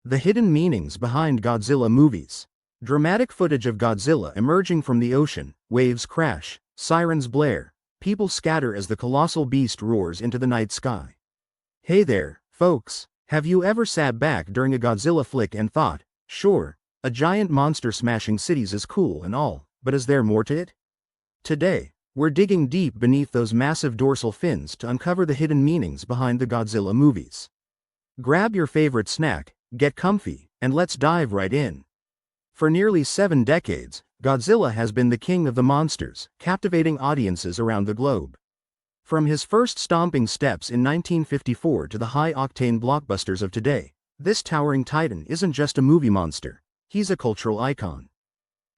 The hidden meanings behind Godzilla movies. Dramatic footage of Godzilla emerging from the ocean, waves crash, sirens blare, people scatter as the colossal beast roars into the night sky. Hey there, folks, have you ever sat back during a Godzilla flick and thought, sure, a giant monster smashing cities is cool and all, but is there more to it? Today, we're digging deep beneath those massive dorsal fins to uncover the hidden meanings behind the Godzilla movies. Grab your favorite snack, get comfy, and let's dive right in. For nearly 7 decades, Godzilla has been the king of the monsters, captivating audiences around the globe. From his first stomping steps in 1954 to the high-octane blockbusters of today, this towering titan isn't just a movie monster, he's a cultural icon.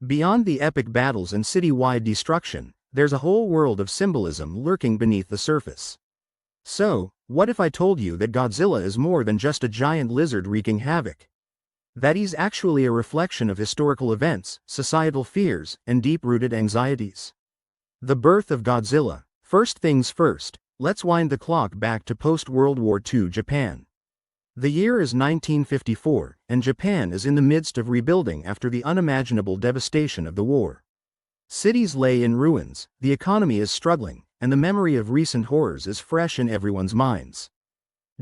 Beyond the epic battles and city-wide destruction, there's a whole world of symbolism lurking beneath the surface. So, what if I told you that Godzilla is more than just a giant lizard wreaking havoc? That he's actually a reflection of historical events, societal fears, and deep-rooted anxieties. The birth of Godzilla. First things first, let's wind the clock back to post-World War II Japan. The year is 1954, and Japan is in the midst of rebuilding after the unimaginable devastation of the war. Cities lay in ruins, the economy is struggling, and the memory of recent horrors is fresh in everyone's minds.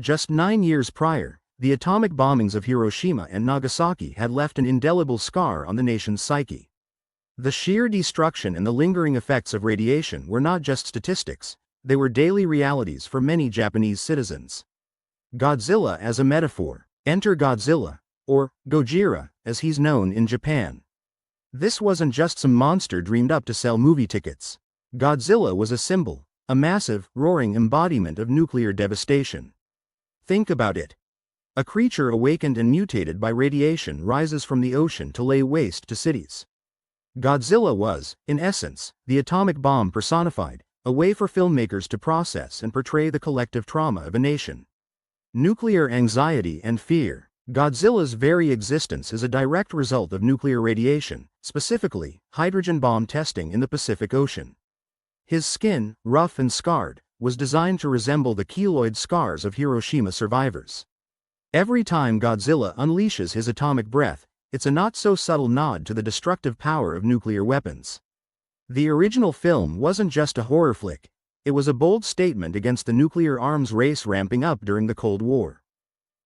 Just 9 years prior, the atomic bombings of Hiroshima and Nagasaki had left an indelible scar on the nation's psyche. The sheer destruction and the lingering effects of radiation were not just statistics, they were daily realities for many Japanese citizens. Godzilla as a metaphor. Enter Godzilla, or Gojira, as he's known in Japan. This wasn't just some monster dreamed up to sell movie tickets. Godzilla was a symbol, a massive, roaring embodiment of nuclear devastation. Think about it. A creature awakened and mutated by radiation rises from the ocean to lay waste to cities. Godzilla was, in essence, the atomic bomb personified, a way for filmmakers to process and portray the collective trauma of a nation. Nuclear anxiety and fear. Godzilla's very existence is a direct result of nuclear radiation, specifically, hydrogen bomb testing in the Pacific Ocean. His skin, rough and scarred, was designed to resemble the keloid scars of Hiroshima survivors. Every time Godzilla unleashes his atomic breath, it's a not-so-subtle nod to the destructive power of nuclear weapons. The original film wasn't just a horror flick, it was a bold statement against the nuclear arms race ramping up during the Cold War.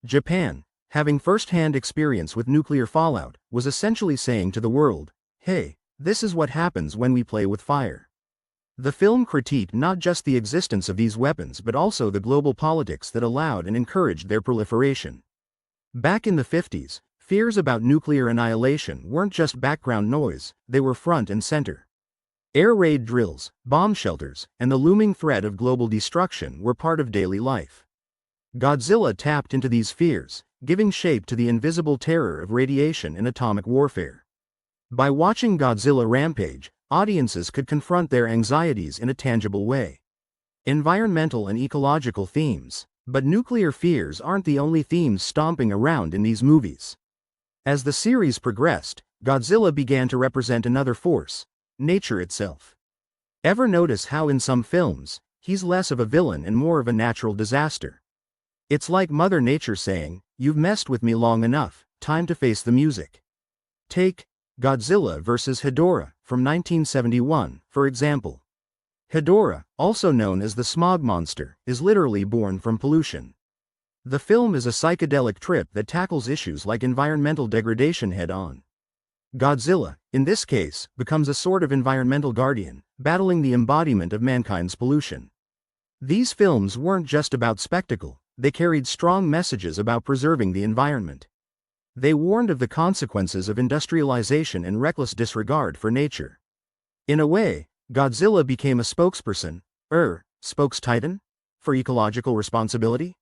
Japan, having first-hand experience with nuclear fallout, was essentially saying to the world, hey, this is what happens when we play with fire. The film critiqued not just the existence of these weapons but also the global politics that allowed and encouraged their proliferation. Back in the 50s, fears about nuclear annihilation weren't just background noise, they were front and center. Air raid drills, bomb shelters, and the looming threat of global destruction were part of daily life. Godzilla tapped into these fears, giving shape to the invisible terror of radiation and atomic warfare. By watching Godzilla rampage, audiences could confront their anxieties in a tangible way. Environmental and ecological themes. But nuclear fears aren't the only themes stomping around in these movies. As the series progressed, Godzilla began to represent another force, nature itself. Ever notice how in some films, he's less of a villain and more of a natural disaster? It's like Mother Nature saying, you've messed with me long enough, time to face the music. Take Godzilla vs. Hedorah from 1971, for example. Hedorah, also known as the smog monster, is literally born from pollution. The film is a psychedelic trip that tackles issues like environmental degradation head-on. Godzilla, in this case, becomes a sort of environmental guardian, battling the embodiment of mankind's pollution. These films weren't just about spectacle, they carried strong messages about preserving the environment. They warned of the consequences of industrialization and reckless disregard for nature. In a way, Godzilla became a spokesperson, spokes-titan, for ecological responsibility?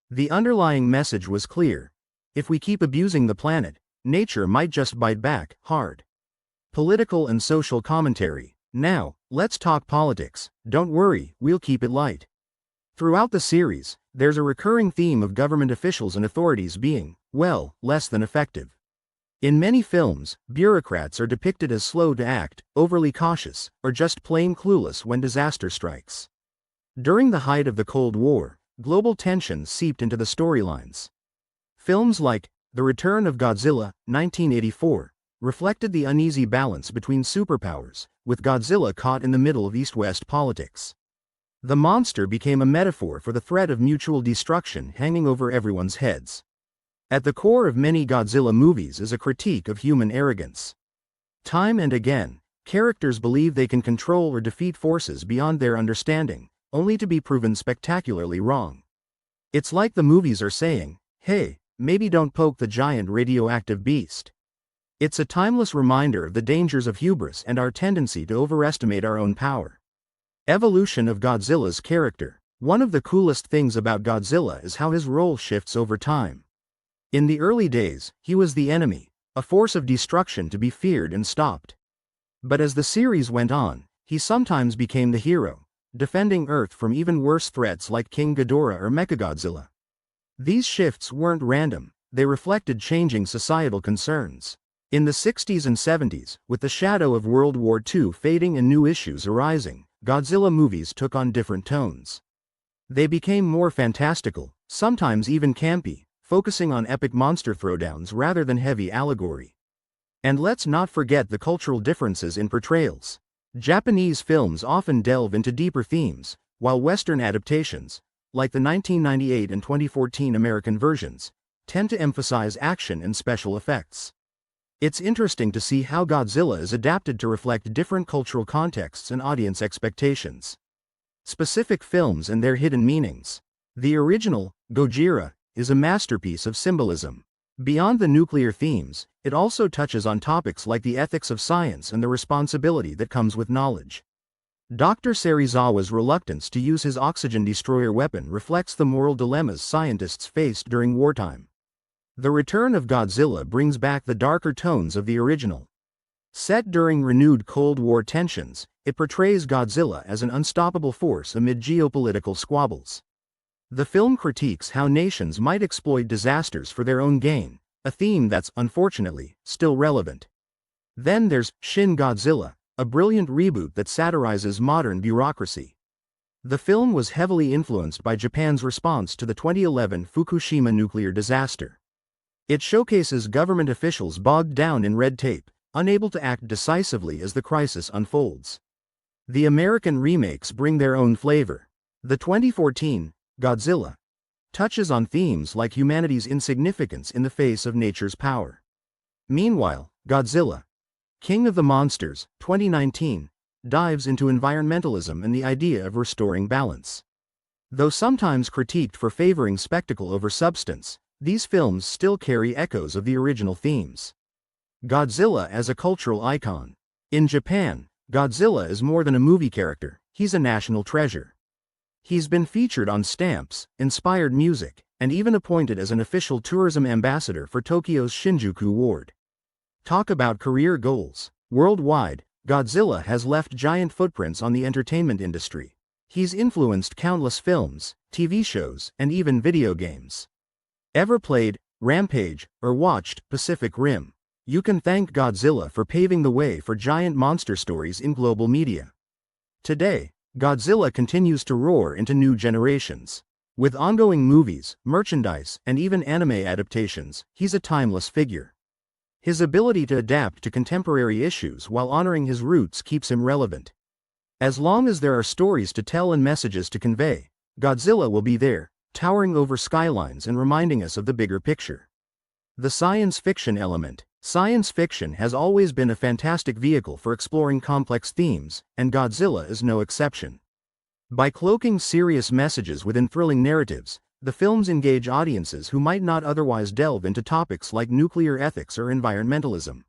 The underlying message was clear. If we keep abusing the planet, nature might just bite back, hard. Political and social commentary. Now, let's talk politics. Don't worry, we'll keep it light. Throughout the series, there's a recurring theme of government officials and authorities being, well, less than effective. In many films, bureaucrats are depicted as slow to act, overly cautious, or just plain clueless when disaster strikes. During the height of the Cold War, global tensions seeped into the storylines. Films like The Return of Godzilla, 1984, reflected the uneasy balance between superpowers, with Godzilla caught in the middle of East-West politics. The monster became a metaphor for the threat of mutual destruction hanging over everyone's heads. At the core of many Godzilla movies is a critique of human arrogance. Time and again, characters believe they can control or defeat forces beyond their understanding, only to be proven spectacularly wrong. It's like the movies are saying, hey, maybe don't poke the giant radioactive beast. It's a timeless reminder of the dangers of hubris and our tendency to overestimate our own power. Evolution of Godzilla's character. One of the coolest things about Godzilla is how his role shifts over time. In the early days, he was the enemy, a force of destruction to be feared and stopped. But as the series went on, he sometimes became the hero, defending Earth from even worse threats like King Ghidorah or Mechagodzilla. These shifts weren't random, they reflected changing societal concerns. In the 60s and 70s, with the shadow of World War II fading and new issues arising, Godzilla movies took on different tones. They became more fantastical, sometimes even campy, focusing on epic monster throwdowns rather than heavy allegory. And let's not forget the cultural differences in portrayals. Japanese films often delve into deeper themes, while Western adaptations, like the 1998 and 2014 American versions, tend to emphasize action and special effects. It's interesting to see how Godzilla is adapted to reflect different cultural contexts and audience expectations. Specific films and their hidden meanings. The original, Gojira, is a masterpiece of symbolism. Beyond the nuclear themes, it also touches on topics like the ethics of science and the responsibility that comes with knowledge. Dr. Serizawa's reluctance to use his oxygen destroyer weapon reflects the moral dilemmas scientists faced during wartime. The Return of Godzilla brings back the darker tones of the original. Set during renewed Cold War tensions, it portrays Godzilla as an unstoppable force amid geopolitical squabbles. The film critiques how nations might exploit disasters for their own gain, a theme that's, unfortunately, still relevant. Then there's Shin Godzilla, a brilliant reboot that satirizes modern bureaucracy. The film was heavily influenced by Japan's response to the 2011 Fukushima nuclear disaster. It showcases government officials bogged down in red tape, unable to act decisively as the crisis unfolds. The American remakes bring their own flavor. The 2014 Godzilla touches on themes like humanity's insignificance in the face of nature's power. Meanwhile, Godzilla, King of the Monsters, 2019, dives into environmentalism and the idea of restoring balance. Though sometimes critiqued for favoring spectacle over substance, these films still carry echoes of the original themes. Godzilla as a cultural icon. In Japan, Godzilla is more than a movie character, he's a national treasure. He's been featured on stamps, inspired music, and even appointed as an official tourism ambassador for Tokyo's Shinjuku ward. Talk about career goals. Worldwide, Godzilla has left giant footprints on the entertainment industry. He's influenced countless films, TV shows, and even video games. Ever played Rampage or watched Pacific Rim? You can thank Godzilla for paving the way for giant monster stories in global media. Today, Godzilla continues to roar into new generations. With ongoing movies, merchandise, and even anime adaptations, he's a timeless figure. His ability to adapt to contemporary issues while honoring his roots keeps him relevant. As long as there are stories to tell and messages to convey, Godzilla will be there, towering over skylines and reminding us of the bigger picture. The science fiction element. Science fiction has always been a fantastic vehicle for exploring complex themes, and Godzilla is no exception. By cloaking serious messages within thrilling narratives, the films engage audiences who might not otherwise delve into topics like nuclear ethics or environmentalism.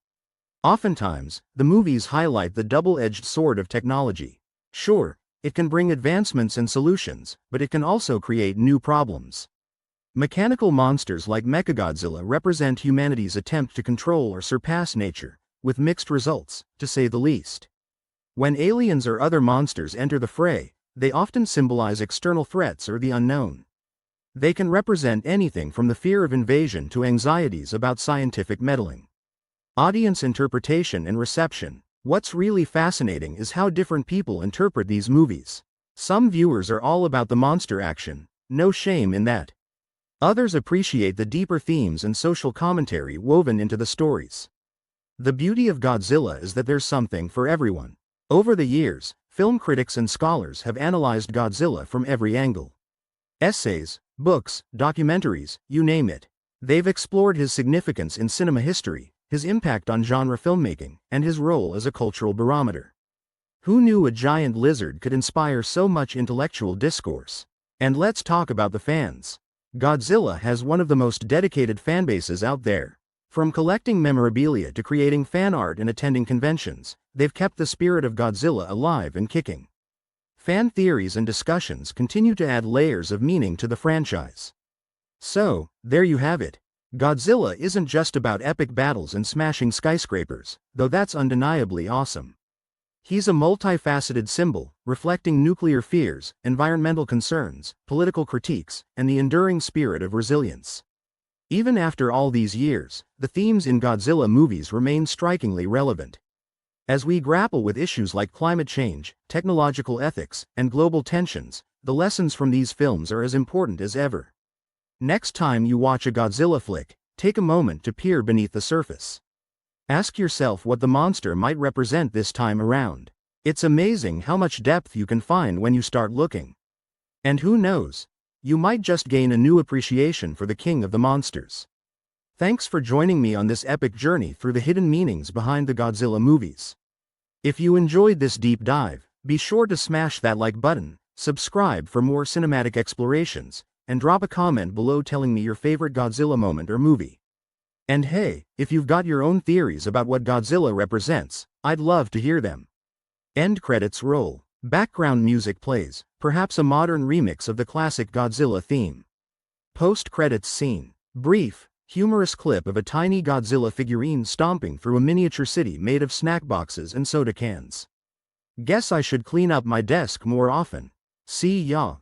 Oftentimes, the movies highlight the double-edged sword of technology. Sure, it can bring advancements and solutions, but it can also create new problems. Mechanical monsters like Mechagodzilla represent humanity's attempt to control or surpass nature, with mixed results, to say the least. When aliens or other monsters enter the fray, they often symbolize external threats or the unknown. They can represent anything from the fear of invasion to anxieties about scientific meddling. Audience interpretation and reception. What's really fascinating is how different people interpret these movies. Some viewers are all about the monster action, no shame in that. Others appreciate the deeper themes and social commentary woven into the stories. The beauty of Godzilla is that there's something for everyone. Over the years, film critics and scholars have analyzed Godzilla from every angle. Essays, books, documentaries, you name it. They've explored his significance in cinema history, his impact on genre filmmaking, and his role as a cultural barometer. Who knew a giant lizard could inspire so much intellectual discourse? And let's talk about the fans. Godzilla has one of the most dedicated fanbases out there. From collecting memorabilia to creating fan art and attending conventions, they've kept the spirit of Godzilla alive and kicking. Fan theories and discussions continue to add layers of meaning to the franchise. So, there you have it. Godzilla isn't just about epic battles and smashing skyscrapers, though that's undeniably awesome. He's a multifaceted symbol, reflecting nuclear fears, environmental concerns, political critiques, and the enduring spirit of resilience. Even after all these years, the themes in Godzilla movies remain strikingly relevant. As we grapple with issues like climate change, technological ethics, and global tensions, the lessons from these films are as important as ever. Next time you watch a Godzilla flick, take a moment to peer beneath the surface. Ask yourself what the monster might represent this time around. It's amazing how much depth you can find when you start looking. And who knows? You might just gain a new appreciation for the king of the monsters. Thanks for joining me on this epic journey through the hidden meanings behind the Godzilla movies. If you enjoyed this deep dive, be sure to smash that like button, subscribe for more cinematic explorations, and drop a comment below telling me your favorite Godzilla moment or movie. And hey, if you've got your own theories about what Godzilla represents, I'd love to hear them. End credits roll. Background music plays, perhaps a modern remix of the classic Godzilla theme. Post-credits scene. Brief, humorous clip of a tiny Godzilla figurine stomping through a miniature city made of snack boxes and soda cans. Guess I should clean up my desk more often. See ya.